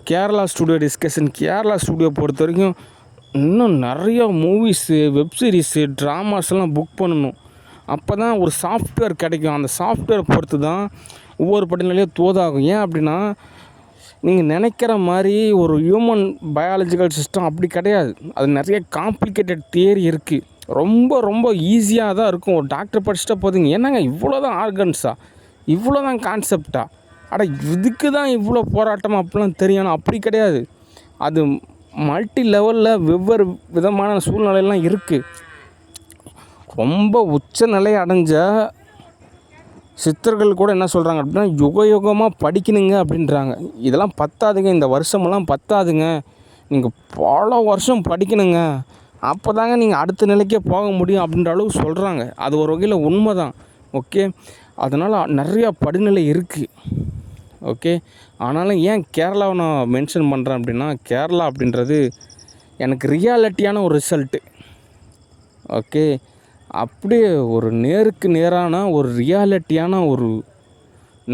Kerala studio discussion. Kerala studio பொறுத்த வரைக்கும் இன்னும் நிறையா மூவிஸு, வெப் சீரிஸு, ட்ராமாஸ்லாம் புக் பண்ணணும். அப்போ தான் ஒரு சாஃப்ட்வேர் கிடைக்கும். அந்த சாஃப்ட்வேரை பொறுத்து தான் ஒவ்வொரு படிநிலையும் தோதாகும். ஏன் அப்படின்னா, நீங்கள் நினைக்கிற மாதிரி ஒரு ஹியூமன் பயாலஜிக்கல் சிஸ்டம் அப்படி கிடையாது. அது நிறைய காம்ப்ளிகேட்டட் தியரி இருக்குது. ரொம்ப ரொம்ப ஈஸியாக தான் இருக்கும். ஒரு டாக்டர் படிச்சுட்டா போதுங்க, என்னங்க இவ்வளோ தான் ஆர்கன்ஸா, இவ்வளோ தான் கான்செப்டா, அட இதுக்கு தான் இவ்வளோ போராட்டம் அப்படிலாம் தெரியும். ஆனால் அப்படி கிடையாது. அது மல்டி லெவலில் வெவ்வேறு விதமான சூழ்நிலையெல்லாம் இருக்குது. ரொம்ப உச்ச நிலை அடைஞ்ச சித்தர்கள் கூட என்ன சொல்கிறாங்க அப்படின்னா, யுக யுகமாக படிக்கணுங்க அப்படின்றாங்க. இதெல்லாம் பத்தாதுங்க, இந்த வருஷமெல்லாம் பத்தாதுங்க, நீங்கள் பல வருஷம் படிக்கணுங்க, அப்போ தாங்க நீங்கள் அடுத்த நிலைக்கே போக முடியும் அப்படின்ற அளவுக்கு சொல்கிறாங்க. அது ஒரு வகையில் உண்மை தான். ஓகே, அதனால் நிறையா படிநிலை இருக்குது. ஓகே, ஆனாலும் ஏன் கேரளாவை நான் மென்ஷன் பண்ணுறேன் அப்படின்னா, கேரளா அப்படின்றது எனக்கு ரியாலிட்டியான ஒரு ரிசல்ட்டு. ஓகே, அப்படியே ஒரு நேருக்கு நேரான ஒரு ரியாலிட்டியான ஒரு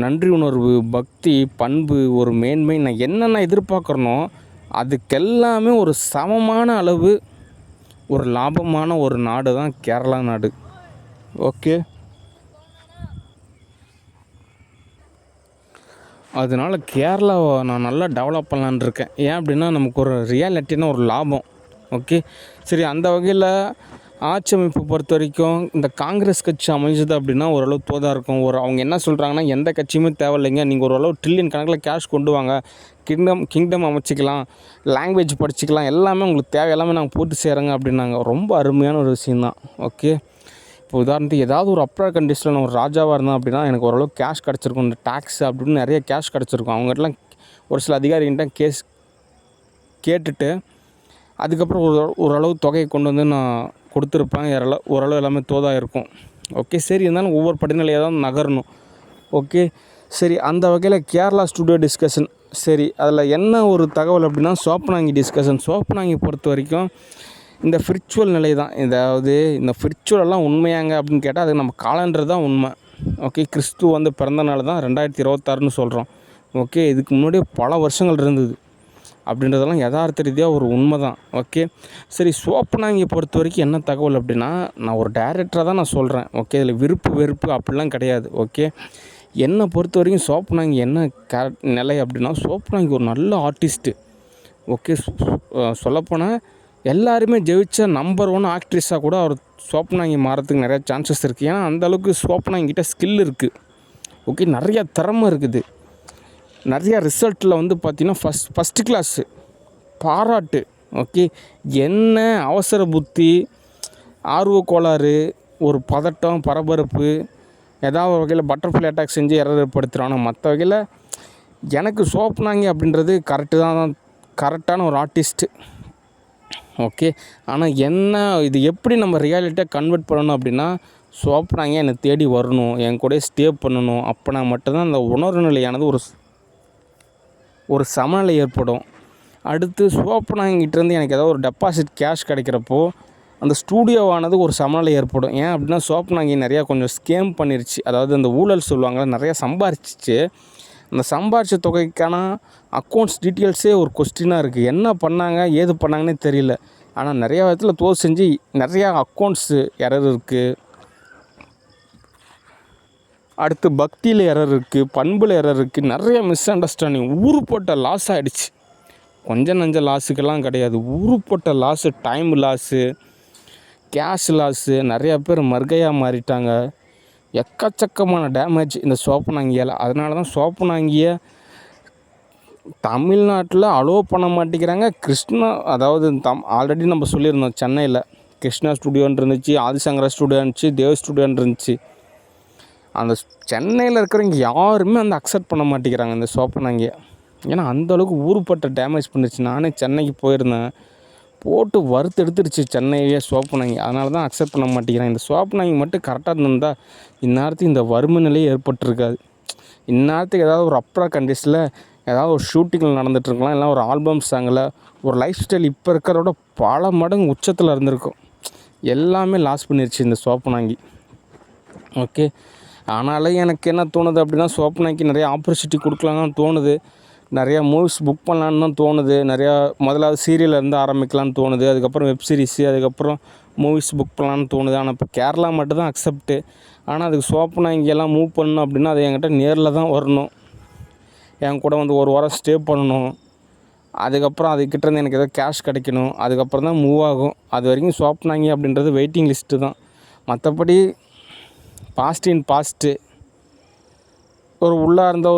நன்றி உணர்வு, பக்தி, பண்பு, ஒரு மேன்மை, நான் என்னென்ன எதிர்பார்க்குறனோ அதுக்கெல்லாமே ஒரு சமமான அளவு ஒரு லாபமான ஒரு நாடு தான் கேரளா நாடு. ஓகே, அதனால் கேரளாவை நான் நல்லா டெவலப் பண்ணலான்னு இருக்கேன். ஏன் அப்படின்னா, நமக்கு ஒரு ரியாலிட்டினா ஒரு லாபம். ஓகே, சரி, அந்த வகையில் ஆட்சி அமைப்பு பொறுத்த வரைக்கும் இந்த காங்கிரஸ் கட்சி அமைஞ்சது அப்படின்னா ஓரளவு தோதாக இருக்கும். அவங்க என்ன சொல்கிறாங்கன்னா, எந்த கட்சியுமே தேவையில்லைங்க, நீங்கள் ஓரளவு ட்ரில்லியன் கணக்கில் கேஷ் கொண்டு வாங்க, கிங்டம் அமைச்சிக்கலாம், லாங்குவேஜ் படிச்சுக்கலாம், எல்லாமே உங்களுக்கு தேவை, எல்லாமே நாங்கள் போட்டு செய்கிறோங்க அப்படின்னாங்க. ரொம்ப அருமையான ஒரு விஷயந்தான். ஓகே, இப்போ உதாரணத்துக்கு ஏதாவது ஒரு அப்ராட் கண்ட்ரீஸில் நான் ஒரு ராஜாவாக இருந்தேன் அப்படின்னா எனக்கு ஓரளவு கேஷ் கிடச்சிருக்கும். இந்த டேக்ஸ் அப்படின்னு நிறைய கேஷ் கிடச்சிருக்கும். அவங்ககிட்டலாம் ஒரு சில அதிகாரிகிட்ட கேஸ் கேட்டுட்டு அதுக்கப்புறம் ஓரளவு தொகையை கொண்டு வந்து நான் கொடுத்துருப்பேன். ஓரளவு எல்லாமே தோதாக இருக்கும். ஓகே, சரி, இருந்தாலும் ஒவ்வொரு படிநிலையாக தான் நகரணும். ஓகே, சரி, அந்த வகையில் கேரளா ஸ்டுடியோ டிஸ்கஷன். சரி, அதில் என்ன ஒரு தகவல் அப்படின்னா, சோப்பனாங்கி டிஸ்கஷன். சோப்பனாங்கி பொறுத்த வரைக்கும் இந்த ஸ்பிரிச்சுவல் நிலை தான். அதாவது இந்த ஸ்பிரிச்சுவலெல்லாம் உண்மையாங்க அப்படின்னு கேட்டால் அது நம்ம காலண்டர் தான் உண்மை. ஓகே, கிறிஸ்து வந்து பிறந்த நாள் தான் 2026ன்னு சொல்கிறோம். ஓகே, இதுக்கு முன்னாடியே பல வருஷங்கள் இருந்தது அப்படின்றதெல்லாம் யதார்த்த ரீதியாக ஒரு உண்மை தான். ஓகே, சரி, சோப்பனாங்கியை பொறுத்த வரைக்கும் என்ன தகவல் அப்படின்னா, நான் ஒரு டைரக்டராக தான் நான் சொல்கிறேன். ஓகே, இதில் விருப்பு வெறுப்பு அப்படிலாம் கிடையாது. ஓகே, என்னை பொறுத்த வரைக்கும் சோப்பனாங்கி என்ன நிலை அப்படின்னா, சோப்பனாங்கி ஒரு நல்ல ஆர்டிஸ்ட்டு. ஓகே, சொல்லப்போனால் எல்லாருமே ஜெயிச்ச நம்பர் 1 ஆக்ட்ரஸாக கூட அவர் சோப்பனாங்கி மாறத்துக்கு நிறையா சான்சஸ் இருக்குது. ஏன்னா அந்தளவுக்கு சோப்பனாங்கிட்ட ஸ்கில் இருக்குது. ஓகே, நிறையா திறமை இருக்குது. நிறையா ரிசல்ட்டில் வந்து பார்த்திங்கன்னா ஃபஸ்ட்டு கிளாஸு பாராட்டு. ஓகே, என்ன அவசர புத்தி, ஆர்வ கோளாறு, ஒரு பதட்டம், பரபரப்பு, ஏதாவது ஒரு வகையில் பட்டர்ஃப்ளை அட்டாக் செஞ்சு எரர் ஏற்படுத்துகிறானோ, மற்ற வகையில் எனக்கு சோப்பனாங்கி அப்படின்றது கரெக்டான ஒரு ஆர்டிஸ்ட்டு. ஓகே, ஆனால் என்ன இது எப்படி நம்ம ரியாலிட்டியாக கன்வெர்ட் பண்ணணும் அப்படின்னா, சோப்பனாங்கி என்னை தேடி வரணும், என் கூட ஸ்டே பண்ணணும். அப்போனா மட்டும்தான் அந்த உணர்வு நிலையானது ஒரு சமநிலை ஏற்படும். அடுத்து சோப்பனாங்கிட்டேருந்து எனக்கு ஏதாவது ஒரு டெபாசிட் கேஷ் கிடைக்கிறப்போ அந்த ஸ்டூடியோவானது ஒரு சமநிலை ஏற்படும். ஏன் அப்படின்னா, சோப்பனாங்கி நிறையா கொஞ்சம் ஸ்கேம் பண்ணிருச்சு. அதாவது அந்த ஊழல் சொல்லுவாங்கள்ல, நிறையா சம்பாரிச்சிச்சு. அந்த சம்பாரித்த தொகைக்கான அக்கௌண்ட்ஸ் டீட்டெயில்ஸே ஒரு கொஸ்டினாக இருக்குது. என்ன பண்ணாங்க, ஏது பண்ணாங்கன்னே தெரியல. ஆனால் நிறையா விதத்துல தோது செஞ்சு நிறையா அக்கௌண்ட்ஸு எரர் இருக்குது. அடுத்து பக்தியில் எரர் இருக்குது, பண்பில் எரர் இருக்குது, நிறைய மிஸ் அண்டர்ஸ்டாண்டிங், ஊருப்பட்ட லாஸ் ஆகிடுச்சு. கொஞ்சம் நஞ்ச லாஸுக்கெல்லாம் கிடையாது, ஊருப்பட்ட loss, time loss, cash loss, நிறையா பேர் மர்கையாக மாறிட்டாங்க. எக்கச்சக்கமான டேமேஜ் இந்த சோப்பனாங்கியால். அதனால தான் சோப்பனாங்கியை தமிழ்நாட்டில் அலோவ் பண்ண மாட்டேங்கிறாங்க. அதாவது ஆல்ரெடி நம்ம சொல்லியிருந்தோம், சென்னையில் கிருஷ்ணா ஸ்டுடியோன்னு இருந்துச்சு, ஆதிசங்கரா ஸ்டுடியோ இருந்துச்சு, தேவ் ஸ்டுடியோன்னு இருந்துச்சு. அந்த சென்னையில் இருக்கிறவங்க யாருமே அந்த அக்செப்ட் பண்ண மாட்டேங்கிறாங்க இந்த சோப்பனாங்கியை. ஏன்னா அந்தளவுக்கு ஊருப்பட்ட டேமேஜ் பண்ணிடுச்சு. நானே சென்னைக்கு போயிருந்தேன், போட்டு வறுத்து எடுத்துருச்சு சென்னையே சோப்பனாங்கி. அதனால தான் அக்செப்ட் பண்ண மாட்டேங்கிறாங்க. இந்த சோப்பனாங்கி மட்டும் கரெக்டாக இருந்திருந்தால் இந்நேரத்துக்கு இந்த வறுமை நிலையே ஏற்பட்டிருக்காது. இந்நேரத்துக்கு ஏதாவது ஒரு அப்ரா கண்ட்ரீஸில் ஏதாவது ஒரு ஷூட்டிங்கில் நடந்துகிட்ருக்கலாம், இல்லை ஒரு ஆல்பம் சாங்கில் ஒரு லைஃப் ஸ்டைல் இப்போ இருக்கிறதோட பல மடங்கு உச்சத்தில் இருந்திருக்கும். எல்லாமே லாஸ் பண்ணிருச்சு இந்த சோப்பனாங்கி. ஓகே, ஆனாலும் எனக்கு என்ன தோணுது அப்படின்னா, சோப்பனாங்கி நிறைய ஆப்பர்ச்சுனிட்டி கொடுக்கலான்னு தோணுது. நிறையா மூவிஸ் புக் பண்ணலான்னு தான் தோணுது. நிறையா முதலாவது சீரியலில் இருந்து ஆரம்பிக்கலான்னு தோணுது. அதுக்கப்புறம் வெப் சீரிஸு, அதுக்கப்புறம் மூவிஸ் புக் பண்ணலான்னு தோணுது. ஆனால் இப்போ கேரளா மட்டும் தான் அக்செப்ட்டு. ஆனால் அதுக்கு சோப்பு நான் இங்கெல்லாம் மூவ் பண்ணணும் அப்படின்னா அது என்கிட்ட நேரில் தான் வரணும். என் கூட வந்து ஒரு வாரம் ஸ்டே பண்ணணும். அதுக்கப்புறம் அதுக்கிட்டேருந்து எனக்கு ஏதோ கேஷ் கிடைக்கணும். அதுக்கப்புறம் தான் மூவ் ஆகும். அது வரைக்கும் சோப்னாங்கி அப்படின்றது வெயிட்டிங் லிஸ்ட்டு தான். மற்றபடி பாஸ்ட் இன் பாஸ்ட்டு ஒரு உள்ளார்ந்த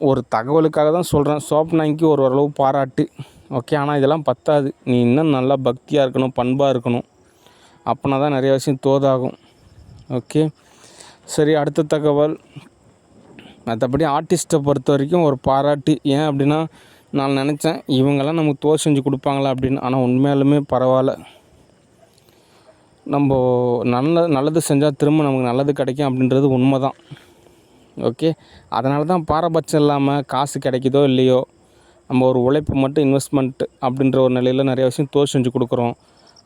ஒரு தகவலுக்காக தான் சொல்கிறேன். சோப்னாங்கிக்கு ஓரளவு பாராட்டு. ஓகே. ஆனால் இதெல்லாம் பத்தாது. நீ இன்னும் நல்லா பக்தியாக இருக்கணும், பண்பாக இருக்கணும். அப்போனா தான் நிறைய விஷயம் தோதாகும். ஓகே. சரி, அடுத்த தகவல். மற்றபடி ஆர்டிஸ்ட்டை பொறுத்த வரைக்கும் ஒரு பாராட்டு. ஏன் அப்படின்னா நான் நினச்சேன் இவங்கெல்லாம் நமக்கு தோல் செஞ்சு கொடுப்பாங்களா அப்படின்னு. ஆனால் உண்மையாலுமே பரவாயில்ல. நம்ம நல்லது செஞ்சால் திரும்ப நமக்கு நல்லது கிடைக்கும் அப்படின்றது உண்மை தான். ஓகே. அதனால தான் பாரபட்சம் இல்லாமல் காசு கிடைக்குதோ இல்லையோ நம்ம ஒரு உழைப்பு மட்டும் இன்வெஸ்ட்மெண்ட் அப்படின்ற ஒரு நிலையில் நிறைய விஷயம் தோல் செஞ்சு கொடுக்குறோம்.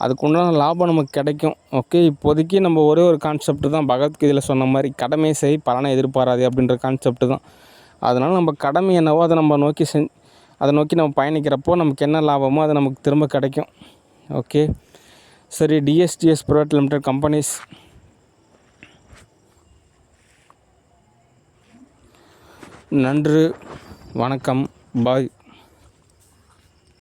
அதுக்கு உண்டான லாபம் நமக்கு கிடைக்கும். ஓகே. இப்போதைக்கு நம்ம ஒரே ஒரு கான்செப்ட் தான் பகவத்கீதையில் சொன்ன மாதிரி கடமை செய் பலனை எதிர்பாராதே அப்படின்ற கான்செப்ட் தான். அதனால் நம்ம கடமை என்னவோ அதை நம்ம அதை நோக்கி நம்ம பயணிக்கிறப்போ நமக்கு என்ன லாபமோ அது நமக்கு திரும்ப கிடைக்கும். ஓகே. சரி, டிஎஸ்டிஎஸ் பிரைவேட் லிமிடெட் கம்பெனிஸ் நன்றி, வணக்கம், பாய்.